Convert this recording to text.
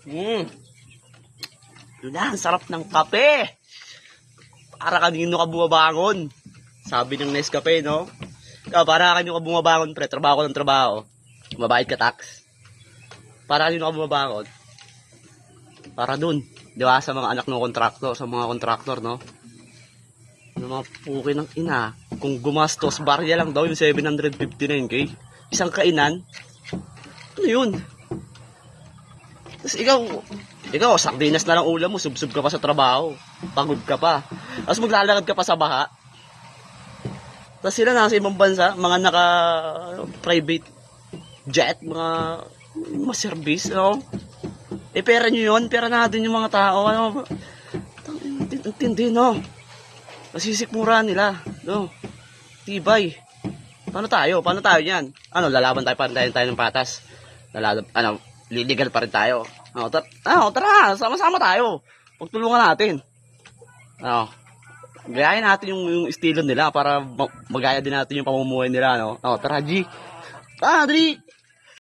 Yun na, ang sarap ng kape. Para kanino ka bumabangon. Sabi ng Nescafe, no? Para kanino ka bumabangon, pre. Trabaho ko ng trabaho. Mabayad ka tax. Para kanino ka bumabangon. Para dun. Di ba? Sa mga anak ng kontraktor. Sa mga kontraktor, no? Yung mga puki ng ina. Kung gumastos, barya lang daw yung 759K. Isang kainan. Ano yun? Tapos ikaw, sardinas na lang ulam mo, subsub ka pa sa trabaho. Pagod ka pa. Tapos maglalakad ka pa sa baha. Tapos sila nasa ibang bansa, mga naka-private jet, mga service, no? Eh, pera nyo yun, pera natin yung mga tao, ano? Intindi, no? Nasisikmura nila, no? Tibay. Paano tayo yan? Ano, lalaban tayo, pantayin tayo ng patas. Liligal pa rin tayo. Tara, sama-sama tayo. Pagtulungan natin. Gayahin natin yung estilo nila para magaya din natin yung pamumuhay nila, no? Tara, G. Dali.